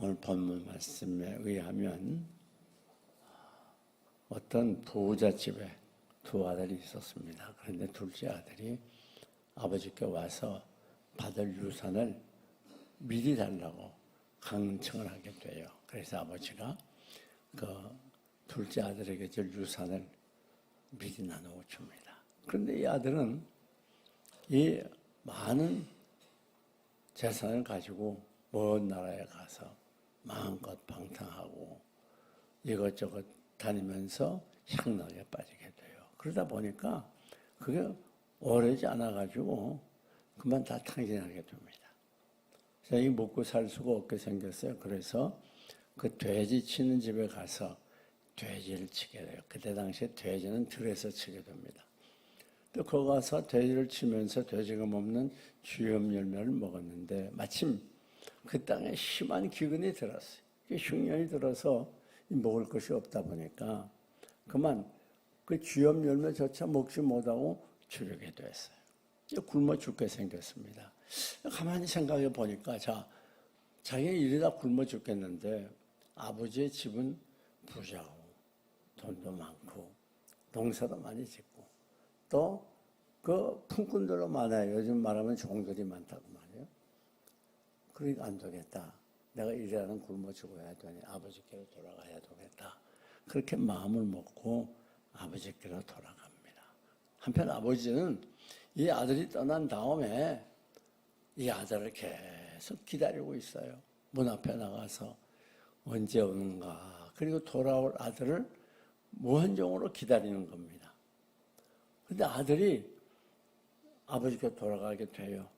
오늘 본문 말씀에 의하면 어떤 부자집에 두 아들이 있었습니다. 그런데 둘째 아들이 아버지께 와서 받을 유산을 미리 달라고 강청을 하게 돼요. 그래서 아버지가 그 둘째 아들에게 줄 유산을 미리 나누어 줍니다. 그런데 이 아들은 이 많은 재산을 가지고 먼 나라에 가서 마음껏 방탕하고 이것저것 다니면서 향락에 빠지게 돼요. 그러다 보니까 그게 오래지 않아가지고 그만 다 탕진하게 됩니다. 자기 먹고 살 수가 없게 생겼어요. 그래서 그 돼지 치는 집에 가서 돼지를 치게 돼요. 그때 당시에 돼지는 들에서 치게 됩니다. 또 거기 가서 돼지를 치면서 돼지가 먹는 쥐염 열매를 먹었는데 마침 그 땅에 심한 기근이 들었어요. 흉년이 들어서 먹을 것이 없다 보니까 그만 그 쥐염 열매조차 먹지 못하고 죽게 됐어요. 굶어 죽게 생겼습니다. 가만히 생각해 보니까 자기 일이다 굶어 죽겠는데 아버지의 집은 부자고 돈도 많고 농사도 많이 짓고 또 그 품꾼들도 많아요. 요즘 말하면 종들이 많다고 말이에요. 그러니까 안 되겠다. 내가 일이라는 굶어 죽어야 되니 아버지께로 돌아가야 되겠다. 그렇게 마음을 먹고 아버지께로 돌아갑니다. 한편 아버지는 이 아들이 떠난 다음에 이 아들을 계속 기다리고 있어요. 문 앞에 나가서 언제 오는가. 그리고 돌아올 아들을 무한정으로 기다리는 겁니다. 그런데 아들이 아버지께 돌아가게 돼요.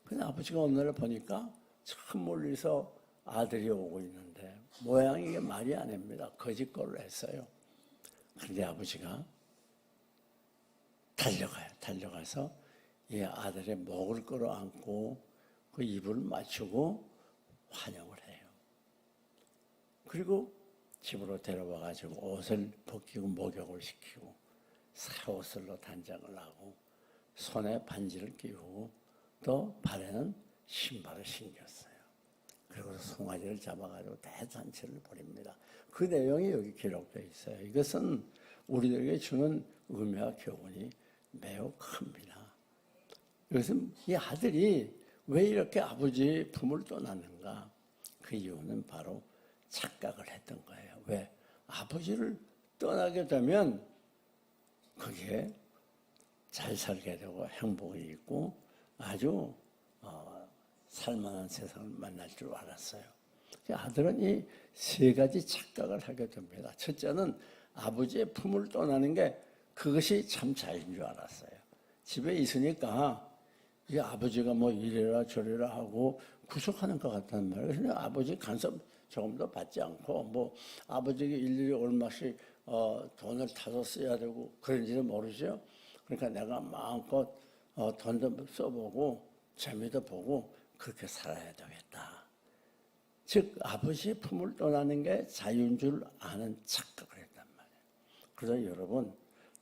근데 아버지가 어느 날 보니까 참 멀리서 아들이 오고 있는데 모양이 이게 말이 아닙니다. 거짓말을 했어요. 그런데 아버지가 달려가서 이 아들의 목을 끌어안고 그 입을 맞추고 환영을 해요. 그리고 집으로 데려와가지고 옷을 벗기고 목욕을 시키고 새 옷으로 단장을 하고 손에 반지를 끼우고 또 발에는 신발을 신겼어요. 그리고 송아지를 잡아가지고 대잔치를 벌입니다. 그 내용이 여기 기록되어 있어요. 이것은 우리들에게 주는 의미와 교훈이 매우 큽니다. 이것은 이 아들이 왜 이렇게 아버지의 품을 떠났는가? 그 이유는 바로 착각을 했던 거예요. 왜? 아버지를 떠나게 되면 그게 잘 살게 되고 행복이 있고 아주 살만한 세상을 만날 줄 알았어요. 아들은 이 세 가지 착각을 하게 됩니다. 첫째는 아버지의 품을 떠나는 게 그것이 참 자유인 줄 알았어요. 집에 있으니까 이 아버지가 뭐 이래라 저래라 하고 구속하는 것 같단 말이에요. 그래서 아버지 간섭 조금도 받지 않고 뭐 아버지가 일일이 얼마씩 돈을 타서 써야 되고 그런지는 모르죠. 그러니까 내가 마음껏 돈도 써보고 재미도 보고 그렇게 살아야 되겠다. 즉 아버지의 품을 떠나는 게 자유인 줄 아는 착각을 했단 말이에요. 그래서 여러분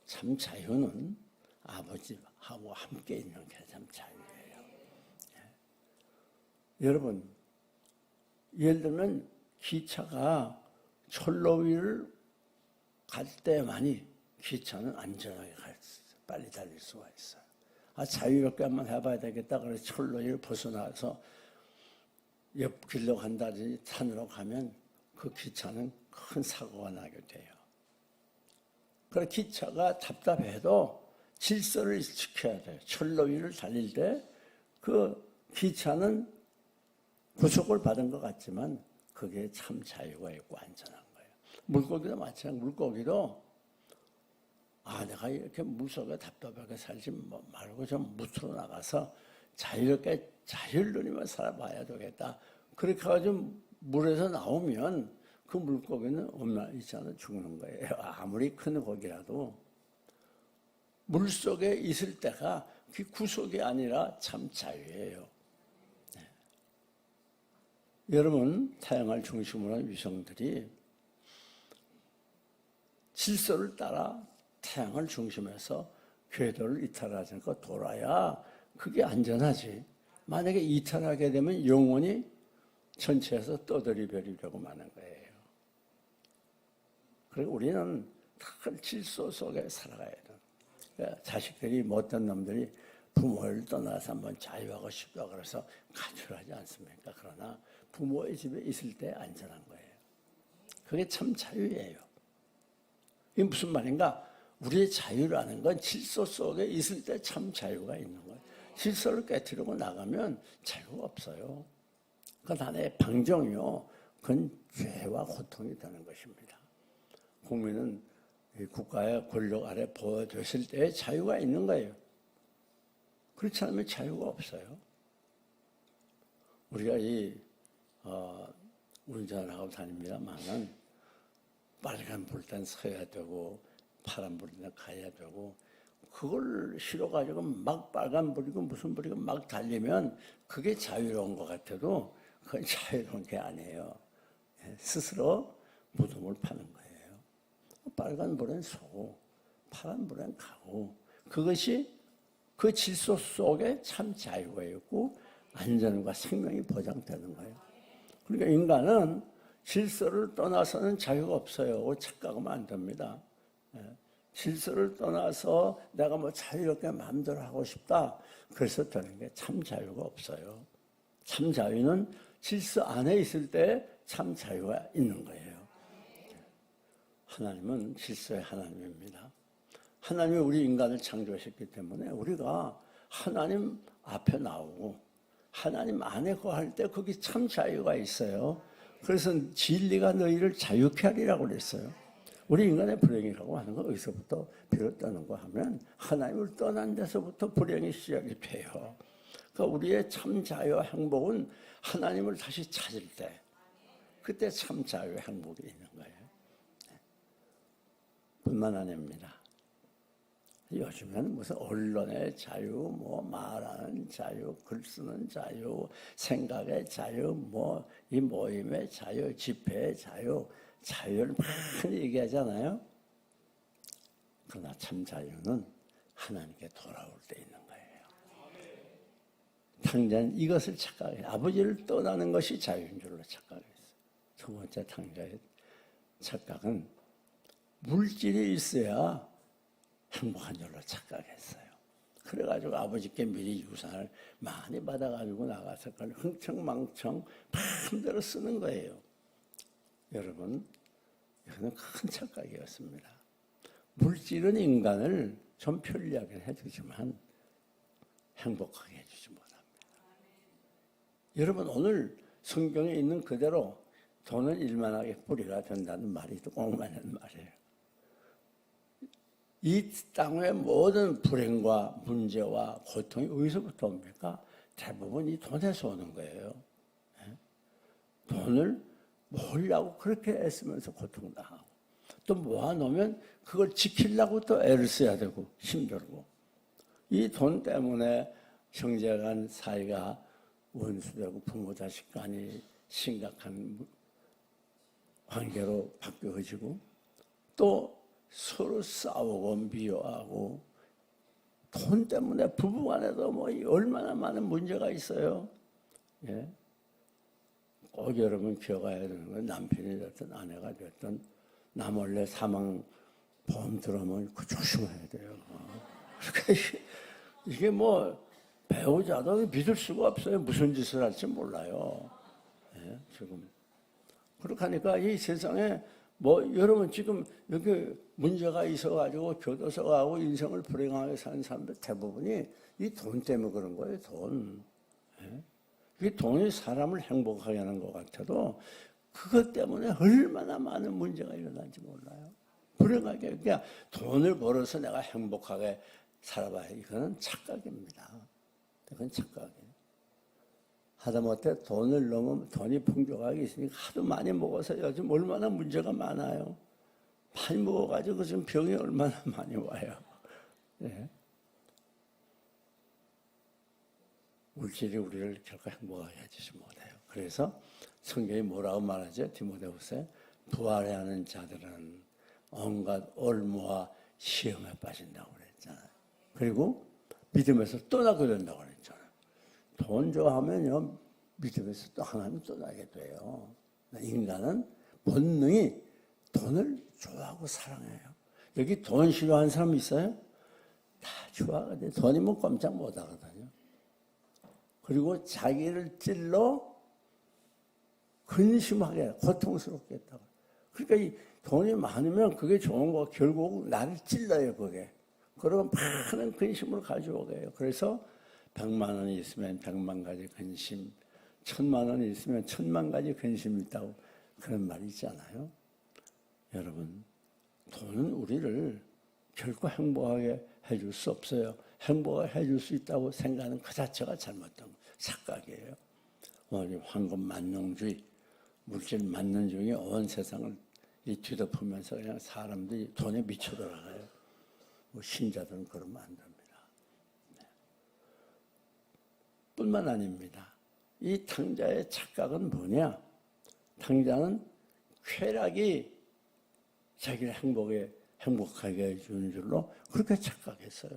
참 자유는 아버지하고 함께 있는 게 참 자유예요. 여러분 예를 들면 기차가 철로 위를 갈 때만이 기차는 안전하게 빨리 달릴 수가 있어요. 자유롭게 한번 해봐야 되겠다. 그래서 철로 위를 벗어나서 옆 길로 간다든지 산으로 가면 그 기차는 큰 사고가 나게 돼요. 그래서 기차가 답답해도 질서를 지켜야 돼요. 철로 위를 달릴 때 그 기차는 구속을 받은 것 같지만 그게 참 자유가 있고 안전한 거예요. 물고기도 마찬가지로 물고기도 내가 이렇게 물속에 답답하게 살지 말고 좀 무트로 나가서 자유롭게 자유를 누리며 살아봐야 되겠다. 그렇게 해가지고 물에서 나오면 그 물고기는 얼마 있지 않아 죽는 거예요. 아무리 큰 고기라도 물속에 있을 때가 그 구속이 아니라 참 자유예요. 네. 여러분 태양을 중심으로 한 위성들이 질서를 따라 태양을 중심해서 궤도를 이탈하지 않고 돌아야 그게 안전하지. 만약에 이탈하게 되면 영원히 전체에서 떠들이별이라고 많은 거예요. 그리고 우리는 큰 질서 속에 살아가야 돼. 그러니까 자식들이 못된 놈들이 부모를 떠나서 한번 자유하고 싶다 그래서 가출하지 않습니까? 그러나 부모의 집에 있을 때 안전한 거예요. 그게 참 자유예요. 이게 무슨 말인가? 우리의 자유라는 건 질서 속에 있을 때 참 자유가 있는 거예요. 질서를 깨트리고 나가면 자유가 없어요. 그건 하나의 방정이요. 그건 죄와 고통이 되는 것입니다. 국민은 국가의 권력 아래 보호됐을 때 자유가 있는 거예요. 그렇지 않으면 자유가 없어요. 우리가 운전하고 다닙니다만은 빨간 불 땐 서야 되고 파란 불 땐 가야 되고 그걸 실어가지고 막 빨간 불이고 무슨 불이고 막 달리면 그게 자유로운 것 같아도 그건 자유로운 게 아니에요. 스스로 무덤을 파는 거예요. 빨간 불엔 서고 파란 불엔 가고 그것이 그 질서 속에 참 자유가 있고 안전과 생명이 보장되는 거예요. 그러니까 인간은 질서를 떠나서는 자유가 없어요. 착각하면 안 됩니다. 질서를 떠나서 내가 뭐 자유롭게 마음대로 하고 싶다. 그래서 되는 게 참 자유가 없어요. 참 자유는 질서 안에 있을 때 참 자유가 있는 거예요. 하나님은 질서의 하나님입니다. 하나님이 우리 인간을 창조하셨기 때문에 우리가 하나님 앞에 나오고 하나님 안에 거할 때 거기 참 자유가 있어요. 그래서 진리가 너희를 자유케 하리라고 그랬어요. 우리 인간의 불행이라고 하는 건 어디서부터 비롯되는가 하면 하나님을 떠난 데서부터 불행이 시작이 돼요. 그러니까 우리의 참 자유와 행복은 하나님을 다시 찾을 때 그때 참 자유와 행복이 있는 거예요. 뿐만 아닙니다. 요즘에는 무슨 언론의 자유, 뭐 말하는 자유, 글 쓰는 자유, 생각의 자유, 뭐 이 모임의 자유, 집회의 자유, 자유를 많이 얘기하잖아요. 그러나 참 자유는 하나님께 돌아올 때 있는 거예요. 탕자는 이것을 착각해요. 아버지를 떠나는 것이 자유인 줄로 착각했어요. 두 번째 탕자의 착각은 물질이 있어야 행복한 줄로 착각했어요. 그래가지고 아버지께 미리 유산을 많이 받아가지고 나가서 그걸 흥청망청 마음대로 쓰는 거예요. 여러분, 이거는 큰 착각이었습니다. 물질은 인간을 좀 편리하게 해주지만 행복하게 해주지 못합니다. 여러분, 오늘 성경에 있는 그대로 돈은 일만하게 뿌리가 된다는 말이 꼭 맞는 말이에요. 이 땅의 모든 불행과 문제와 고통이 어디서부터 옵니까? 대부분 이 돈에서 오는 거예요. 돈을 모으려고 그렇게 애쓰면서 고통당하고 또 모아놓으면 그걸 지키려고 또 애를 써야 되고 힘들고 이 돈 때문에 형제간 사이가 원수되고 부모 자식 간이 심각한 관계로 바뀌어지고 또 서로 싸우고 미워하고 돈 때문에 부부간에도 뭐 얼마나 많은 문제가 있어요. 예? 꼭 여러분 기억해야 되는 건 남편이 됐든 아내가 됐든 나 몰래 사망 보험 들어오면 그 조심해야 돼요. 그러니까 이게 뭐 배우자도 믿을 수가 없어요. 무슨 짓을 할지 몰라요. 예? 지금 그렇게 하니까 이 세상에 뭐 여러분 지금 여기 문제가 있어가지고 교도소 가고 인생을 불행하게 사는 사람들 대부분이 이 돈 때문에 그런 거예요. 돈. 이 돈이 사람을 행복하게 하는 것 같아도 그것 때문에 얼마나 많은 문제가 일어난지 몰라요. 불행하게 그냥 돈을 벌어서 내가 행복하게 살아봐야 이거는 착각입니다. 그건 착각이에요. 하다못해 돈을 넣으면 돈이 풍족하게 있으니까 하도 많이 먹어서 요즘 얼마나 문제가 많아요. 많이 먹어가지고 지금 병이 얼마나 많이 와요. 네. 물질이 우리를 결코 행복하게 해주지 못해요. 그래서 성경이 뭐라고 말하죠? 디모데후서에 부활해야 하는 자들은 온갖 올무와 시험에 빠진다고 그랬잖아요. 그리고 믿음에서 떠나게 된다고 그랬잖아요. 돈 좋아하면요 믿음에서 또 하나님 떠나게 돼요. 인간은 본능이 돈을 좋아하고 사랑해요. 여기 돈 싫어하는 사람 있어요? 다 좋아하거든요. 돈이면 꼼짝 못 하거든요. 그리고 자기를 찔러 근심하게, 고통스럽게 했다고. 그러니까 이 돈이 많으면 그게 좋은 거, 결국 나를 찔러요, 그게. 그러고 많은 근심을 가져오게 해요. 그래서 100만 원이 있으면 100만 가지 근심, 1000만 원이 있으면 1000만 가지 근심이 있다고 그런 말이 있잖아요. 여러분, 돈은 우리를 결코 행복하게 해줄 수 없어요. 행복하게 해줄 수 있다고 생각하는 그 자체가 잘못된 착각이에요. 오늘 황금 만능주의, 물질 만능주의에 온 세상을 뒤덮으면서 그냥 사람들이 돈에 미쳐 들어가요. 뭐 신자들은 그러면 안 됩니다. 네. 뿐만 아닙니다. 이 탕자의 착각은 뭐냐? 탕자는 쾌락이 자기를 행복하게 해주는 줄로 그렇게 착각했어요.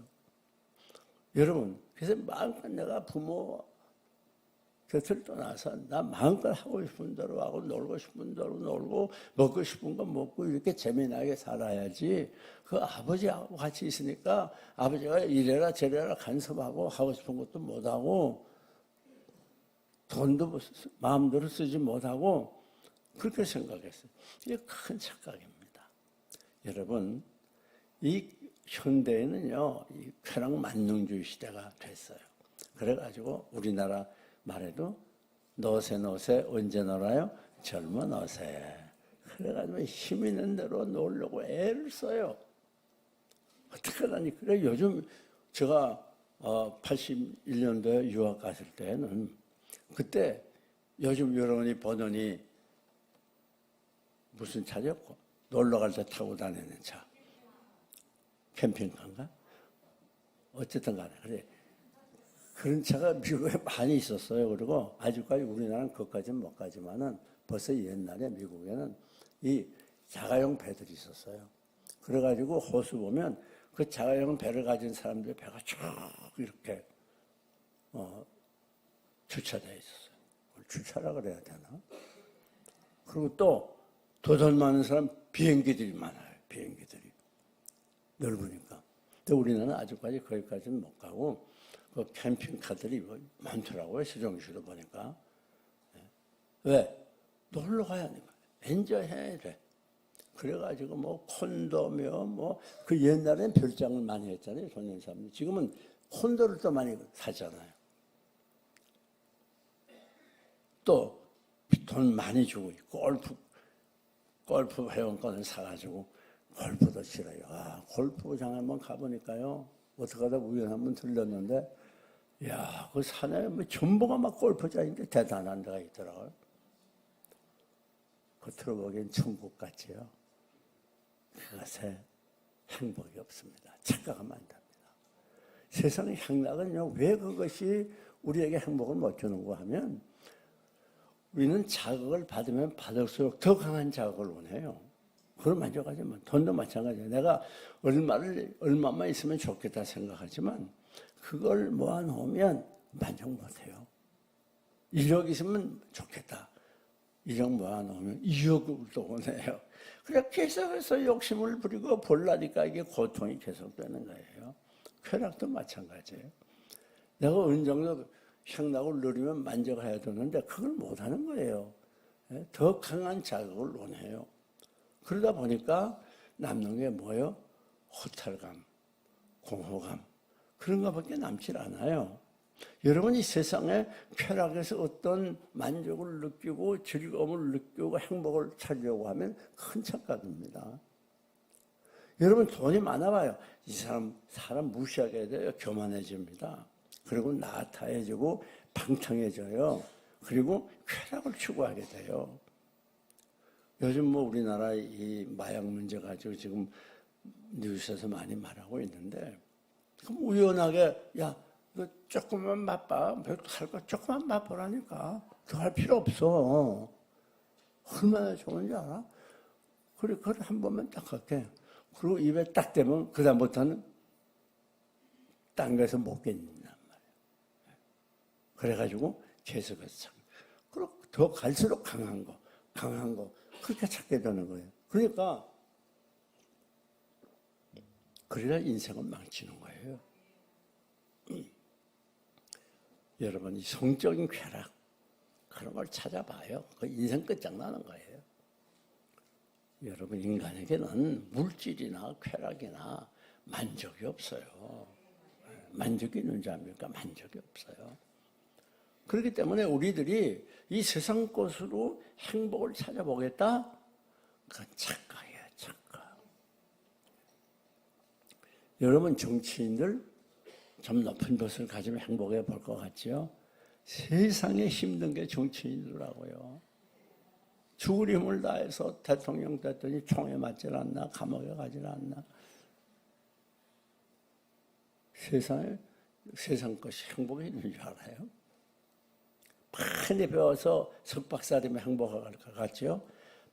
여러분, 그래서 마음껏 내가 부모 곁을 떠나서 나 마음껏 하고 싶은 대로 하고 놀고 싶은 대로 놀고 먹고 싶은 거 먹고 이렇게 재미나게 살아야지. 그 아버지하고 같이 있으니까 아버지가 이래라 저래라 간섭하고 하고 싶은 것도 못하고 돈도 마음대로 쓰지 못하고 그렇게 생각했어요. 이게 큰 착각입니다. 여러분, 이 현대에는요, 이 쾌락 만능주의 시대가 됐어요. 그래가지고 우리나라 말에도 너세 언제 놀아요? 젊은 어세. 그래가지고 힘 있는 대로 놀려고 애를 써요. 어떻게 하니? 그래 요즘 제가 81년도에 유학 갔을 때는 그때 요즘 여러분이 보더니 무슨 차였고 놀러 갈 때 타고 다니는 차. 캠핑카인가? 어쨌든 간에 그래. 그런 차가 미국에 많이 있었어요. 그리고 아직까지 우리나라는 그것까지는 못 가지만은 벌써 옛날에 미국에는 이 자가용 배들이 있었어요. 그래가지고 호수 보면 그 자가용 배를 가진 사람들의 배가 쭉 이렇게 주차되어 있었어요. 주차라 그래야 되나? 그리고 또 도달 많은 사람 비행기들이 많아요. 비행기들이 넓으니까. 근데 우리나라는 아직까지 거기까지는 못 가고 그 캠핑카들이 많더라고요. 시정시로 보니까. 왜? 놀러 가야 하니까. 엔저이 해야 돼. 그래가지고 뭐 콘도며 뭐 그 옛날엔 별장을 많이 했잖아요. 소년 사람들. 지금은 콘도를 또 많이 사잖아요. 또 돈 많이 주고 골프 회원권을 사가지고 골프도 치러요. 골프장 한번 가보니까요. 어떻게 하다 우연히 한번 들렸는데, 야, 그 산에 뭐 전부가 막 골프장인데 대단한 데가 있더라고요. 겉으로 보기엔 천국 같지요. 그것에 행복이 없습니다. 착각하면 안 됩니다. 세상의 행락은요, 왜 그것이 우리에게 행복을 못 주는가 하면, 우리는 자극을 받으면 받을수록 더 강한 자극을 원해요. 그걸 만족하지만 돈도 마찬가지예요. 내가 얼마만 있으면 좋겠다 생각하지만 그걸 모아놓으면 만족 못해요. 1억 있으면 좋겠다. 1억 모아놓으면 2억을 또 원해요. 그래 계속해서 욕심을 부리고 볼라니까 이게 고통이 계속되는 거예요. 쾌락도 마찬가지예요. 내가 어느 정도 향락을 누리면 만족해야 되는데 그걸 못하는 거예요. 더 강한 자극을 원해요. 그러다 보니까 남는 게 뭐예요? 허탈감, 공허감 그런 것밖에 남질 않아요. 여러분이 세상에 쾌락에서 어떤 만족을 느끼고 즐거움을 느끼고 행복을 찾으려고 하면 큰 착각입니다. 여러분 돈이 많아봐요. 이 사람 무시하게 돼요. 교만해집니다. 그리고 나타해지고 방탕해져요. 그리고 쾌락을 추구하게 돼요. 요즘 뭐 우리나라 이 마약 문제 가지고 지금 뉴스에서 많이 말하고 있는데, 그럼 우연하게, 야, 너 조금만 맛봐. 할 거 조금만 맛보라니까. 더 할 필요 없어. 얼마나 좋은지 알아? 그래, 그걸 한 번만 딱 할게. 그리고 입에 딱 대면, 그다음부터는 딴 거에서 못 견딘단 말이야. 그래가지고 계속해서 참. 그리고 더 갈수록 강한 거 그렇게 찾게 되는 거예요. 그러니까 그래야 인생은 망치는 거예요. 여러분 이 성적인 쾌락 그런 걸 찾아봐요. 그 인생 끝장나는 거예요. 여러분 인간에게는 물질이나 쾌락이나 만족이 없어요. 만족이 있는 줄 압니까? 만족이 없어요. 그렇기 때문에 우리들이 이 세상 것으로 행복을 찾아보겠다? 그건 착각이에요. 착각. 여러분 정치인들 좀 높은 것을 가지면 행복해 볼 것 같지요? 세상에 힘든 게 정치인이라고요. 죽을 힘을 다해서 대통령 됐더니 총에 맞질 않나 감옥에 가질 않나. 세상 것이 행복이 있는 줄 알아요? 많이 배워서 석박사되면 행복할 것 같죠?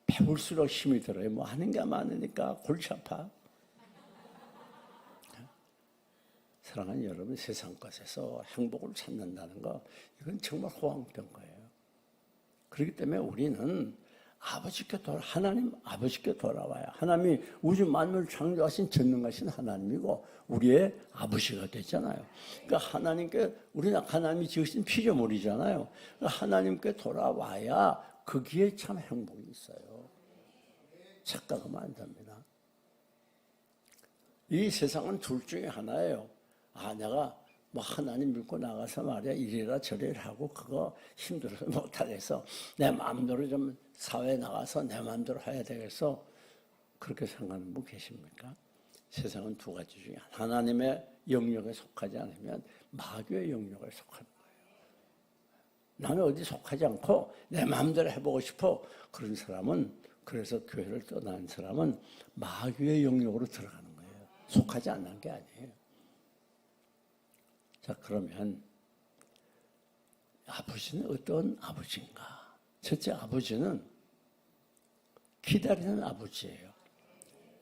배울수록 힘이 들어요. 뭐 하는 게 많으니까 골치 아파. 사랑하는 여러분, 세상 것에서 행복을 찾는다는 거, 이건 정말 호황된 거예요. 그렇기 때문에 우리는 하나님 아버지께 돌아와요. 하나님이 우주 만물을 창조하신 전능하신 하나님이고 우리의 아버지가 됐잖아요. 그러니까 우리는 하나님이 지으신 피조물이잖아요. 그러니까 하나님께 돌아와야 거기에 참 행복이 있어요. 착각하면 안 됩니다. 이 세상은 둘 중에 하나예요. 내가 뭐 하나님 믿고 나가서 말이야 이래라 저래라 하고 그거 힘들어서 못하겠어. 내 마음대로 좀 사회에 나가서 내 마음대로 해야 되겠어. 그렇게 생각하는 분 계십니까? 세상은 두 가지 중에 하나님의 영역에 속하지 않으면 마귀의 영역에 속하는 거예요. 나는 어디 속하지 않고 내 마음대로 해보고 싶어. 그런 사람은 그래서 교회를 떠나는 사람은 마귀의 영역으로 들어가는 거예요. 속하지 않는 게 아니에요. 자, 그러면 아버지는 어떤 아버지인가? 첫째, 아버지는 기다리는 아버지예요.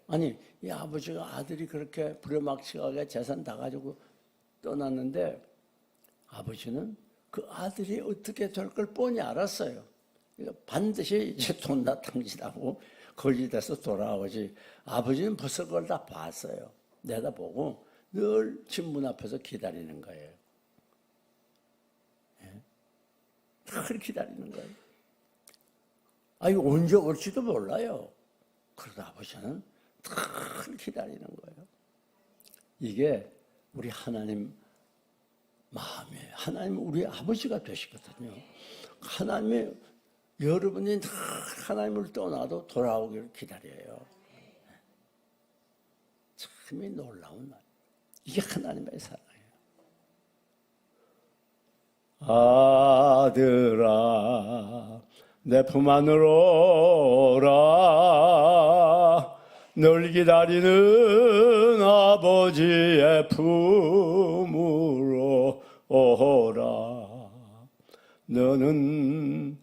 아니, 이 아버지가 아들이 그렇게 부려막식하게 재산 다 가지고 떠났는데 아버지는 그 아들이 어떻게 될 걸 뻔히 알았어요. 그러니까 반드시 이제 돈 다 탕진하고 거짓돼서 돌아오지. 아버지는 벌써 그걸 다 봤어요. 내다보고 늘 집 문 앞에서 기다리는 거예요. 늘 기다리는 거예요. 이거 언제 올지도 몰라요. 그러다 아버지는 늘 기다리는 거예요. 이게 우리 하나님 마음이에요. 하나님 우리 아버지가 되시거든요. 하나님이 여러분이 늘 하나님을 떠나도 돌아오기를 기다려요. 참이 놀라운 말. 이게 하나님의 사랑이에요. 아들아 내 품 안으로 오라. 널 기다리는 아버지의 품으로 오라. 너는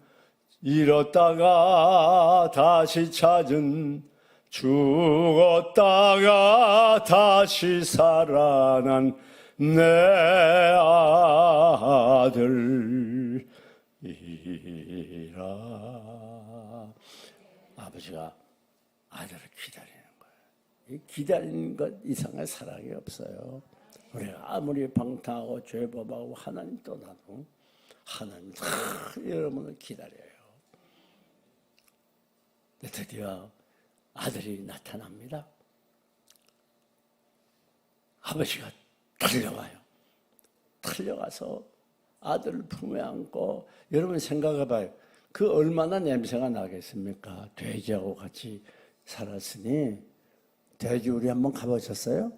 잃었다가 다시 찾은 죽었다가 다시 살아난 내 아들이라. 아버지가 아들을 기다리는 거예요. 이 기다리는 것 이상의 사랑이 없어요. 우리가 아무리 방탕하고 죄법하고 하나님 떠나도 하나님 다 여러분을 기다려요. 드디어 아들이 나타납니다. 아버지가 달려와요. 달려가서 아들을 품에 안고, 여러분 생각해봐요. 그 얼마나 냄새가 나겠습니까? 돼지하고 같이 살았으니. 돼지 우리 한번 가보셨어요?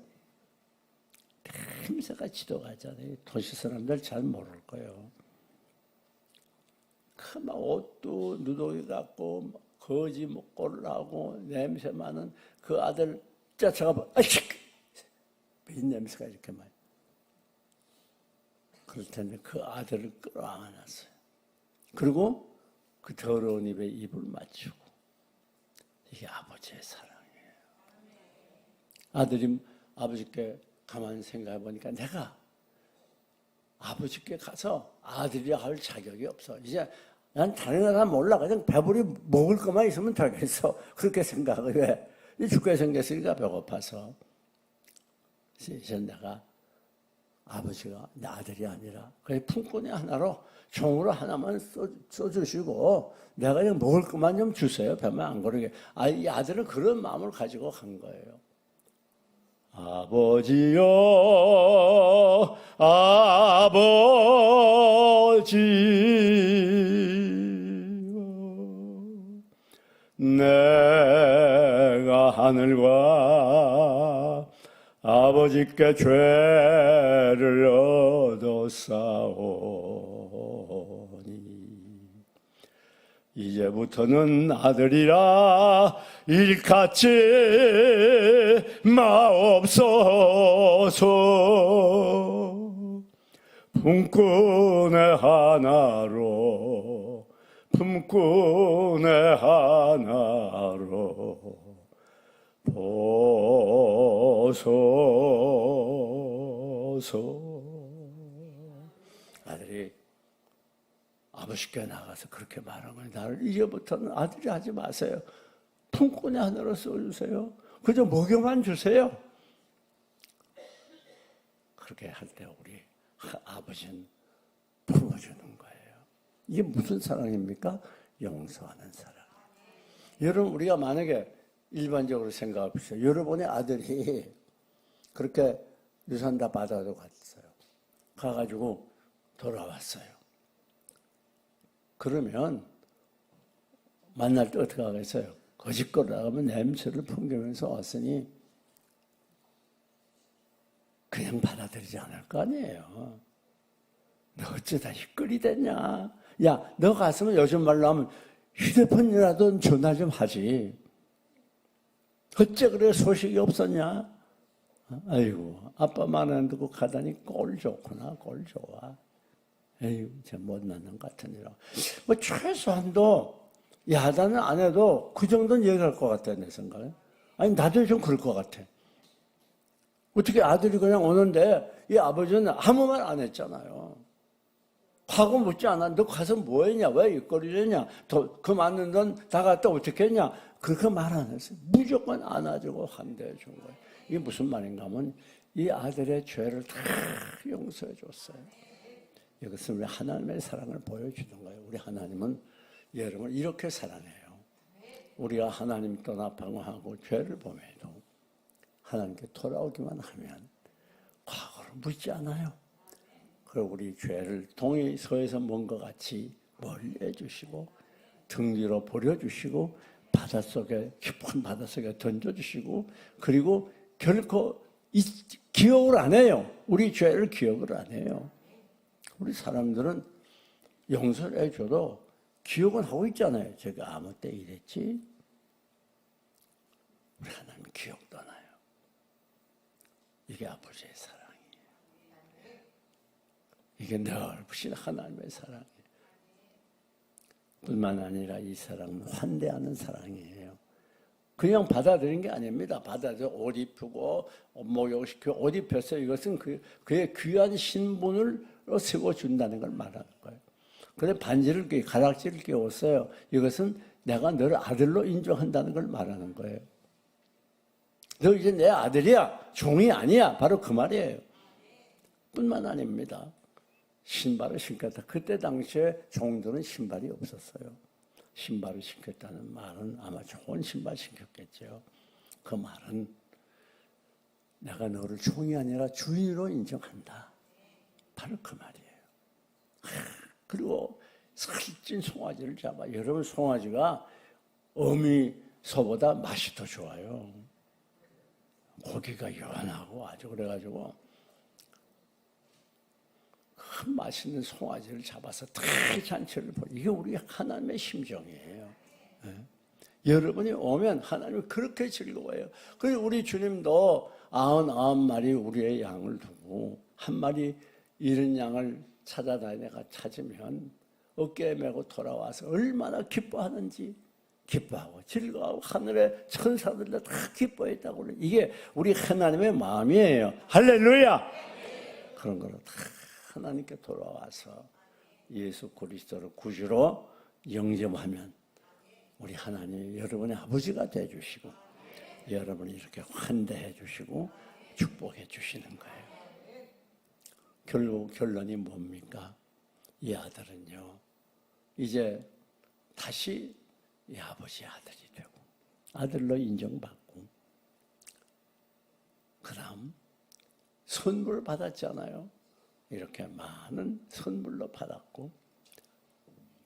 냄새가 지도가잖아요. 도시 사람들 잘 모를 거예요. 그 막 옷도 누더기 같고 거지 목골을 하고 냄새 많은 그 아들 쫓아가 아이씨, 이 냄새가 이렇게 많이. 그럴 텐데 그 아들을 끌어안았어요. 그리고 그 더러운 입에 입을 맞추고. 이게 아버지의 사랑이에요. 아들이 아버지께 가만히 생각해 보니까 내가 아버지께 가서 아들이라 할 자격이 없어. 이제 난 다른 거 다 몰라. 그냥 배부리 먹을 것만 있으면 되겠어. 그렇게 생각을 해. 죽게 생겼으니까 배고파서. 이제 내가 아버지가 내 아들이 아니라 그냥 품꾼이 하나로 종으로 하나만 써주시고 내가 그냥 먹을 것만 좀 주세요. 배만 안 고르게. 이 아들은 그런 마음을 가지고 간 거예요. 아버지여 아버지여 내가 하늘과 아버지께 죄를 얻었사오니 이제부터는 아들이라 일같이 마옵소서. 품꾼의 하나로 품꾼의 하나로 보소서. 아들이 아버지께 나가서 그렇게 말한 거예요. 나를 이제부터는 아들이 하지 마세요. 품꾼의 하나로 써주세요. 그저 먹여만 주세요. 그렇게 할 때 우리 아버지는 품어주는 거예요. 이게 무슨 사랑입니까? 용서하는 사랑. 여러분, 우리가 만약에 일반적으로 생각해 보세요. 여러분의 아들이 그렇게 유산 다 받아도 갔어요. 가가지고 돌아왔어요. 그러면 만날 때 어떻게 하겠어요? 거짓걸 나가면 냄새를 풍기면서 왔으니 그냥 받아들이지 않을 거 아니에요. 너 어쩌다 힐끌이 됐냐? 야, 너 갔으면 요즘 말로 하면 휴대폰이라도 전화 좀 하지. 어째 그래 소식이 없었냐? 아이고, 아빠 말 안 듣고 가다니 꼴 좋구나, 꼴 좋아. 에휴, 쟤 못난 놈 같으니라. 뭐 최소한도 야단은 안 해도 그 정도는 얘기할 것 같아, 내 생각에. 아니, 나도 좀 그럴 것 같아. 어떻게 아들이 그냥 오는데 이 아버지는 아무 말 안 했잖아요. 하고 묻지 않아. 너 가서 뭐 했냐? 왜 입거리랬냐? 그 맞는 돈 다 갖다 어떻게 했냐? 그렇게 말 안 했어요. 무조건 안아주고 환대해 준 거예요. 이게 무슨 말인가 하면 이 아들의 죄를 다 용서해 줬어요. 이것은 우리 하나님의 사랑을 보여주는 거예요. 우리 하나님은 여러분을 이렇게 사랑해요. 우리가 하나님 떠나 방황하고 죄를 범해도 하나님께 돌아오기만 하면 과거를 묻지 않아요. 그리고 우리 죄를 동이 서에서 먼 것 같이 멀리 해주시고 등 뒤로 버려주시고 바닷속에 깊은 바닷속에 던져주시고 그리고 결코 기억을 안 해요. 우리 죄를 기억을 안 해요. 우리 사람들은 용서를 해줘도 기억은 하고 있잖아요. 제가 아무 때 이랬지. 우리 하나님은 기억도 안 나요. 이게 아버지의 사랑이에요. 이게 넓으신 하나님의 사랑이에요. 뿐만 아니라 이 사랑은 환대하는 사랑이에요. 그냥 받아들인 게 아닙니다. 받아들여 옷 입히고 목욕시키고 옷 입혀서 이것은 그의 귀한 신분을 세워준다는 걸 말하는 거예요. 그래 반지를 가락지를 끼웠어요. 이것은 내가 너를 아들로 인정한다는 걸 말하는 거예요. 너 이제 내 아들이야. 종이 아니야. 바로 그 말이에요. 뿐만 아닙니다. 신발을 신겠다. 그때 당시에 종들은 신발이 없었어요. 신발을 신겠다는 말은 아마 좋은 신발 신겼겠죠. 그 말은 내가 너를 종이 아니라 주인으로 인정한다. 바로 그 말이에요. 그리고 살찐 송아지를 잡아. 여러분 송아지가 어미소보다 맛이 더 좋아요. 고기가 연하고 아주 그래가지고 큰 맛있는 송아지를 잡아서 다 잔치를 벌여. 이게 우리 하나님의 심정이에요. 네? 여러분이 오면 하나님이 그렇게 즐거워해요. 그래서 우리 주님도 99마리 우리의 양을 두고 한 마리 잃은 양을 찾아다니다가 찾으면 어깨에 메고 돌아와서 얼마나 기뻐하는지 기뻐하고 즐거워하고 하늘의 천사들도 다 기뻐했다고 그래요. 이게 우리 하나님의 마음이에요. 할렐루야! 그런 거로 다 하나님께 돌아와서 예수 그리스도를 구주로 영접하면 우리 하나님 여러분의 아버지가 되어주시고 여러분이 이렇게 환대해 주시고 축복해 주시는 거예요. 결국 결론이 뭡니까? 이 아들은요 이제 다시 이 아버지의 아들이 되고 아들로 인정받고 그 다음 선물 받았잖아요. 이렇게 많은 선물로 받았고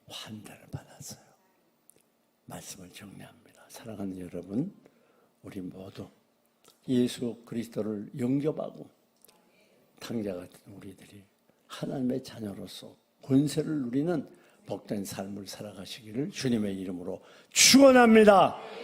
환대를 받았어요. 말씀을 정리합니다. 사랑하는 여러분, 우리 모두 예수 그리스도를 영접하고 탕자 같은 우리들이 하나님의 자녀로서 권세를 누리는 복된 삶을 살아가시기를 주님의 이름으로 축원합니다.